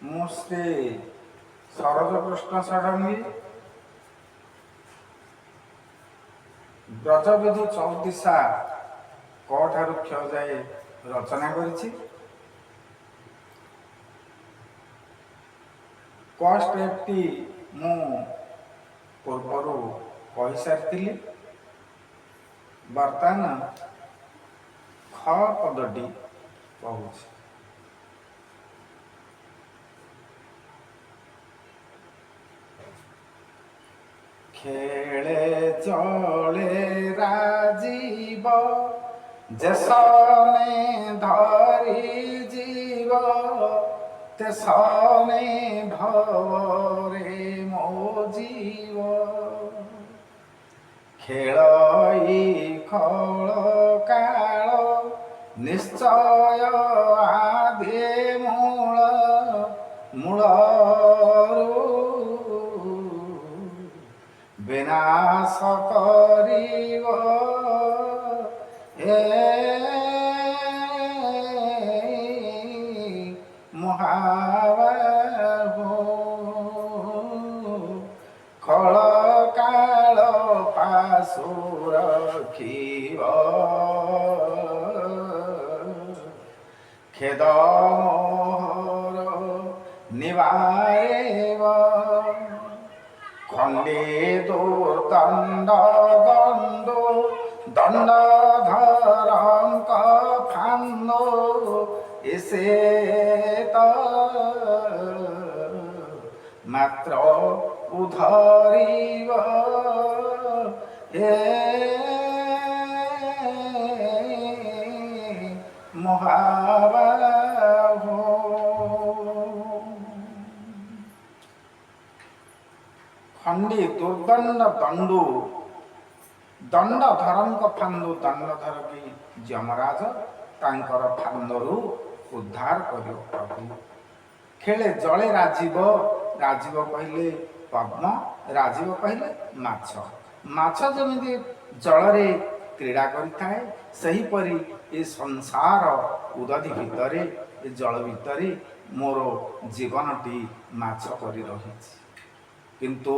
ମୁଁ ଶ୍ରୀ ସରୋଜ କୃଷ୍ଣ ଷଡ଼ଙ୍ଗୀ ବ୍ରଜବିଧି ଚଉତିଶା କ ଠାରୁ କ୍ଷ ଯାଏ ରଚନା କରିଛି। କ ଷ୍ଟେପଟି ମୁଁ ପୂର୍ବରୁ କହିସାରିଥିଲି। ବର୍ତ୍ତମାନ ଖ ପଦଟି କହୁଛି। ଖେଳେ ଚଳେ ରାଜୀବ ଯେସନେ ଧରି জীব তেসনে ভবরে মো জীব খেলই খল কাল নিশ্চয় আদে মূল মূলরু বিনাশ করিব হে মহাবাহু খল কাল পাশু রখিব খেদ মোহর নিবারিব খণ্ডে দুর্দণ্ড দণ্ড দণ্ডধরঙ্ক ফান্দ এসে মাত্র উধরিব হে মহাবাহু। ଖଣ୍ଡି ଦୁର୍ଦଣ୍ଡ ଦଣ୍ଡୁ ଦଣ୍ଡଧରଙ୍କ ଫାନ୍ଦୁ ଦଣ୍ଡଧର କି ଯମରାଜ ତାଙ୍କର ଫାନ୍ଦରୁ ଉଦ୍ଧାର କରିବ ପ୍ରଭୁ। ଖେଳେ ଜଳେ ରାଜୀବ ରାଜୀବ କହିଲେ ପଦ୍ମ ରାଜୀବ କହିଲେ ମାଛ। ମାଛ ଯେମିତି ଜଳରେ କ୍ରୀଡ଼ା କରିଥାଏ ସେହିପରି ଏ ସଂସାର ଉଦଧି ଭିତରେ ଏ ଜଳ ଭିତରେ ମୋର ଜୀବନଟି ମାଛ କରି ରହିଛି। କିନ୍ତୁ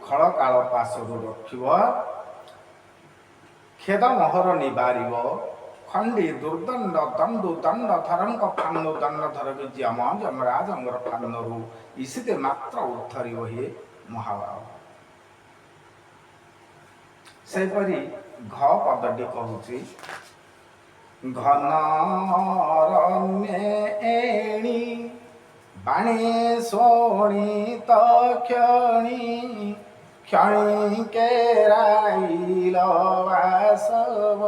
ଖଳ କାଳ ପାଶରୁ ରଖିବ ଖେଦ ମୋହର ନିବାରିବ ଖଣ୍ଡି ଦୁର୍ଦଣ୍ଡ ଦଣ୍ଡୁ ଦଣ୍ଡଧରଙ୍କ ଫାନ୍ଦୁ ଦଣ୍ଡଧର କି ଯମ ଯମରାଜଙ୍କର ଫାନ୍ଦରୁ ଇସିତେ ମାତ୍ର ଉଦ୍ଧରିବ ହେ ମହାବାହୁ। ସେହିପରି ଘ ପଦଟି କହୁଛି ଘନ ରଣ୍ୟେଣି ବାଣୀ ଶୋଣିତ କ୍ଷଣି କ୍ଷଣି କେରାଇଲ ବାସବ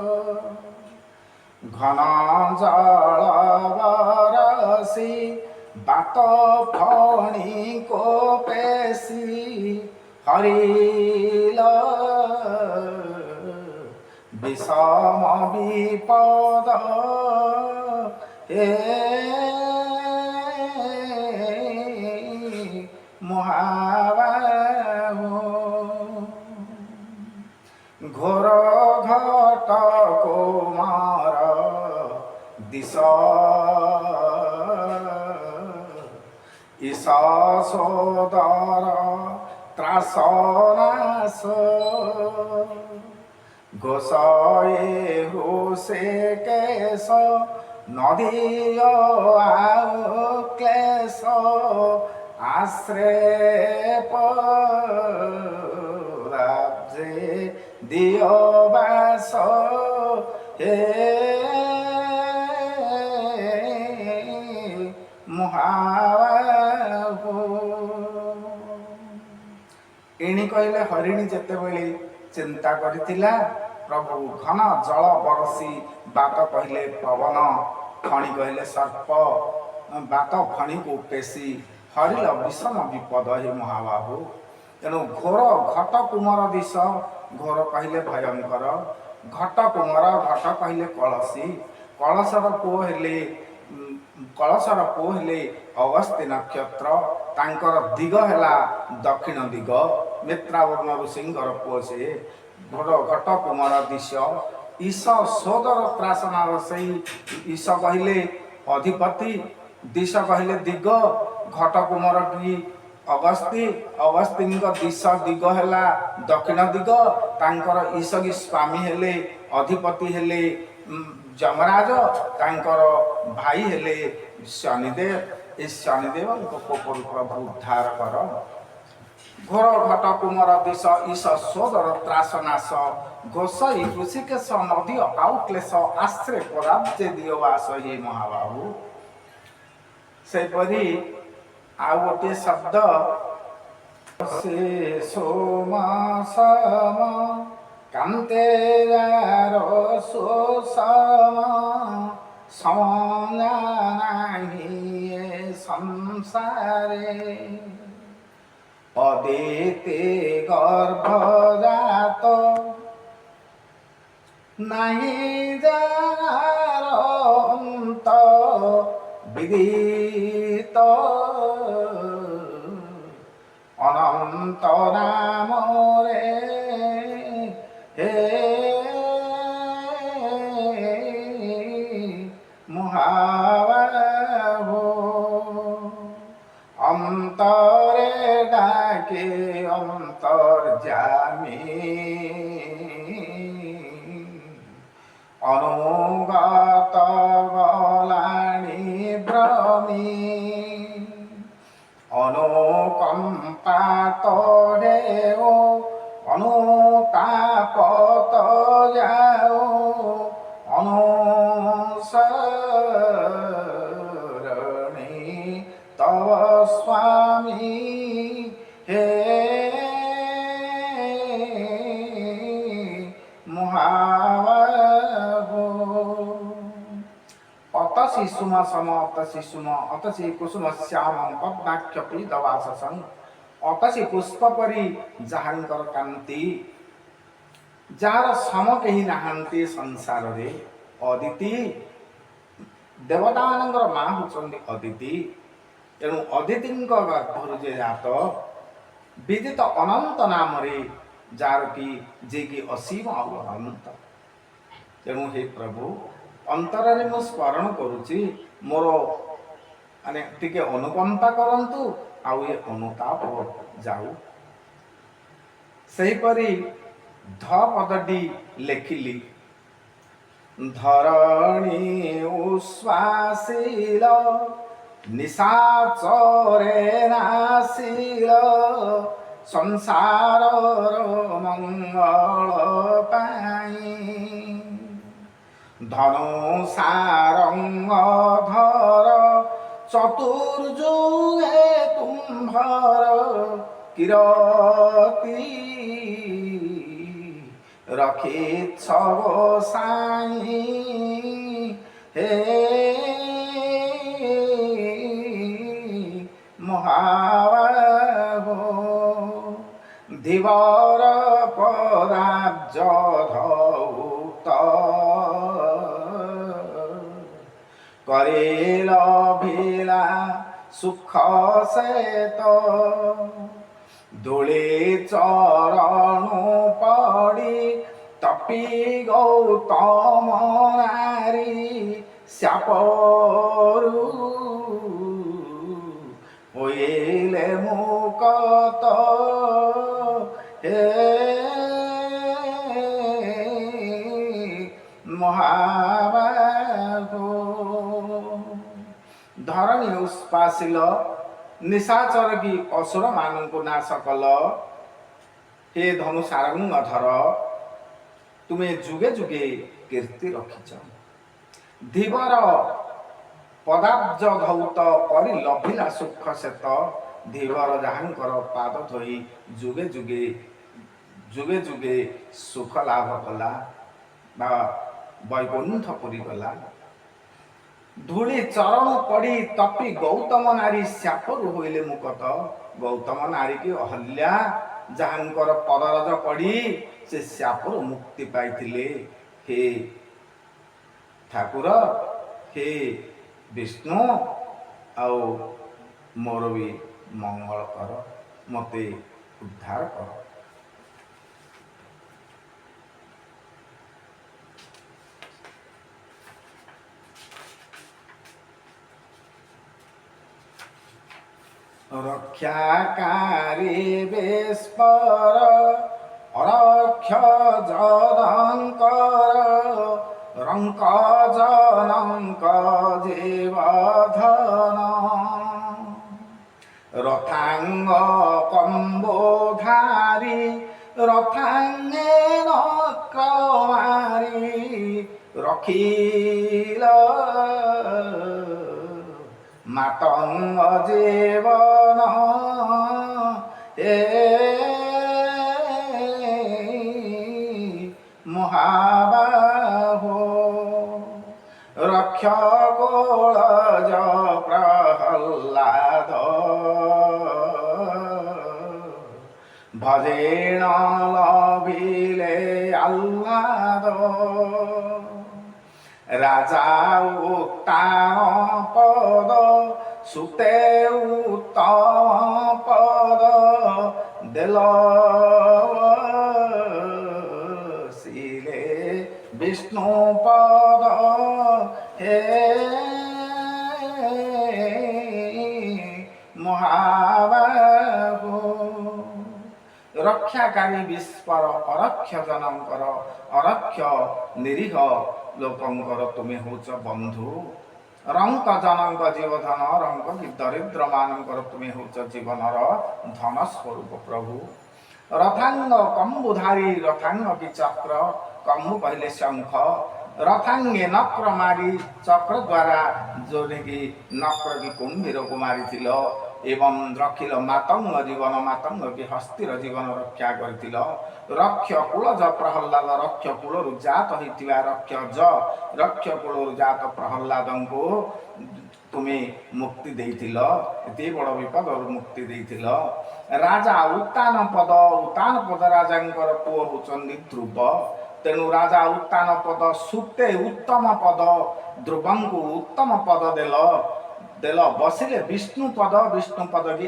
ଘନ ଜଳ ବରସି ବାତ ଫଣି କୋପେଶି ହରିଲ বিষম বিপদ হে মহাবাহু ঘোর ঘট কুমার দিশ ঈশ সোদর ত্রাসনাশ গোসয়ে হুসে কেশ নদীয় আও ক্লেশ আশ্রে পরাব্জে দিও বাস হে মহাবাহু। ଏଣି କହିଲେ ହରିଣୀ ଯେତେବେଳେ ଚିନ୍ତା କରିଥିଲା ପ୍ରଭୁ ଘନ ଜଳ ବରସି ବାତ କହିଲେ ପବନ ଫଣି କହିଲେ ସର୍ପ ବାତ ଫଣିକୁ ପେଶି ହରିଲ ବିଷମ ବିପଦ হে ମହାବାହୁ। ତେଣୁ ଘୋର ଘଟ କୁମର ଦିଶ ଘୋର କହିଲେ ଭୟଙ୍କର ଘଟ କୁମର ଘଟ କହିଲେ କଳସୀ କଳସର ପୁଅ ହେଲେ ଅଗସ୍ତ୍ୟ ନକ୍ଷତ୍ର ତାଙ୍କର ଦିଗ ହେଲା ଦକ୍ଷିଣ ଦିଗ ମିତ୍ରାବର୍ଣ୍ଣ ଋଷିଙ୍କର ପୁଅ ସେ ଘୋର ଘଟ କୁମର ଦିଶ ଈଶ ସୋଦର ତ୍ରାସନାର ସେଇ ଈଶ କହିଲେ ଅଧିପତି दिश कहले दिग घट कुमर की अगस्ती अगस्ती दिश दिग है दक्षिण दिग तांकर ईशगी स्वामी हेले अधिपति हेले जमराज तांकर भाई हेले शनिदेव। ए शनिदेव कोपर प्रभु उद्धार कर घोर घट कुमर दिश ईश सोदर त्रासनाश गोसई ऋषिकेश नदी आउक्लेश आश्रे पदाब्जे दियो वास हे महाबाहु। सेपरी आउ गोटे शब्द से सोमा सम कांते सोसम समनाही संसारे अदेते गर्भजात नहीं जार अंत विदित अनंत नाम रे हे महाबाहो अंतरे डाके अंतर्जामी अनुगत गलाणी भ्रमी अनुकंपात देव अनुतापत जाओ अनुसरणी तव स्वामी हे महाबाहो। अतसी सुम सम अतसी सुम अतसी कुसुम श्याम पद्माक्ष पीतवाससं अतसी पुष्प परी जाहांकर कांति जार सम केही नाहांती संसार रे अदिति देवता मानकर माँ होचंदी अदिति तेणु अदिति गर्भर जे जात विदित अनंत नाम रे जार की जे की असीम अनंत। तेणु हे प्रभु अंतर रे मु स्मरण करुची मोर माने टिके अनुकंपा करंतु आउ ये अनुताप जाऊ। सही परी ध पदटी लेखिली धरणी उश्वासील निशाचरे नासील संसार मंगल पाई धनु सारंग धर चतुर्जुगे तुम्भर किरती रखे छव साई हे महाबाहो दिवर पदाब्ज धौत करेल भेला सुख सेत दोले चरण पड़ी तपी गौतम नारी श्यापरू होइले मुकत हे महाबाहो धरणी उस्पासिल निशाचर की असुर मानू को नाश कल हे धनु सारंग धर तुम्हें जुगे जुगे कीर्ति रखिच धीवर पदाब्ज धौत करी लभिला सुख सेत धीवर जहांकर पाद धोई जुगे जुगे जुगे जुगे सुख लाभ कला बा वैकुंठपुरी गला धूली चरण पड़ी तपी गौतम नारी श्यापरू होइले मुकत गौतम नारी की अहल्या जहांकर पदरज पड़ी से श्यापरू मुक्ति पाइथिले हे ठाकुर हे विष्णु आउ मोर भी मंगल कर मते उद्धार कर। ରକ୍ଷାକାରୀ ବିସ୍ପର ଅରକ୍ଷ ଜନଙ୍କର ରଙ୍କ ଜନଙ୍କ ଜୀବଧନ ରଥାଙ୍ଗ କମ୍ବୋଧାରୀ ରଥାଙ୍ଗେ ନକ୍ରମାରୀ ରଖିଲ ମାତଙ୍ଗ ଜୀବନ ଏ ମହାବାହୋ ରକ୍ଷ କୋଳଜ ପ୍ରହଲ୍ଲାଦ ଭଜେଣ ଲଭିଲେ ଆହ୍ଲାଦ রাজা উত্তান পদ সুতে উত্তম পদ দেল শিলে বিষ্ণু পদ হে মহাবাহু রক্ষাকারী বিস্পর অরক্ষ জনঙ্কর অরক্ষ নিরীহ ଲୋକଙ୍କର ତୁମେ ହେଉଛ ବନ୍ଧୁ ରଙ୍କ ଜନଙ୍କ ଜୀବଧନ ରଙ୍କ କି ଦରିଦ୍ର ମାନଙ୍କର ତୁମେ ହେଉଛ ଜୀବନର ଧନ ସ୍ୱରୂପ ପ୍ରଭୁ ରଥାଙ୍ଗ କମ୍ବୁଧାରୀ ରଥାଙ୍ଗ କି ଚକ୍ର କମ୍ବୁ କହିଲେ ଶଙ୍ଖ ରଥାଙ୍ଗେ ନକ୍ର ମାରି ଚକ୍ର ଦ୍ୱାରା ଯୋଉଠିକି ନକ୍ର କି କୁମ୍ଭୀରକୁ ମାରିଥିଲ ଏବଂ ରଖିଲ ମାତଙ୍ଗ ଜୀବନ ମାତଙ୍ଗ କି ହସ୍ତିର ଜୀବନ ରକ୍ଷା କରିଥିଲ ରକ୍ଷ କୂଳଜ ପ୍ରହଲ୍ଲାଦ ରକ୍ଷ କୂଳରୁ ଜାତ ହୋଇଥିବା ରକ୍ଷ କୂଳରୁ ଜାତ ପ୍ରହଲ୍ଲାଦଙ୍କୁ ତୁମେ ମୁକ୍ତି ଦେଇଥିଲ ଏତେ ବଡ଼ ବିପଦରୁ ମୁକ୍ତି ଦେଇଥିଲ ରାଜା ଉତ୍ତାନ ପଦ ରାଜାଙ୍କର ପୁଅ ହେଉଛନ୍ତି ଧ୍ରୁବ ତେଣୁ ରାଜା ଉତ୍ତାନ ପଦ ସୁତେ ଉତ୍ତମ ପଦ ଧ୍ରୁବଙ୍କୁ ଉତ୍ତମ ପଦ ଦେଲ ବସିଲେ ବିଷ୍ଣୁ ପଦ କି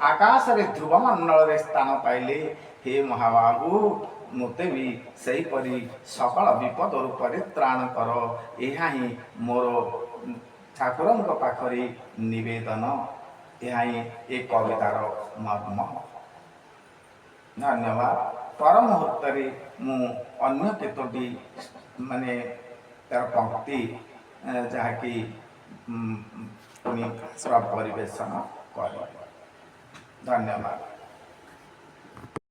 ଆକାଶରେ ଧ୍ରୁବ ମଣ୍ଡଳରେ ସ୍ଥାନ ପାଇଲେ ହେ ମହାବାହୁ ମୋତେ ବି ସେହିପରି ସକଳ ବିପଦରୁ ପରିତ୍ରାଣ କର ଏହା ହିଁ ମୋର ଠାକୁରଙ୍କ ପାଖରେ ନିବେଦନ ଏହା ହିଁ ଏ କବିତାର ମର୍ମ ଧନ୍ୟବାଦ ପର ମୁହୂର୍ତ୍ତରେ ମୁଁ ଅନ୍ୟ କେତୋଟି ମାନେ ତାର ପଂକ୍ତି ଯାହାକି ପୁଣି ପରିବେଷଣ କରିବି ଧନ୍ୟବାଦ।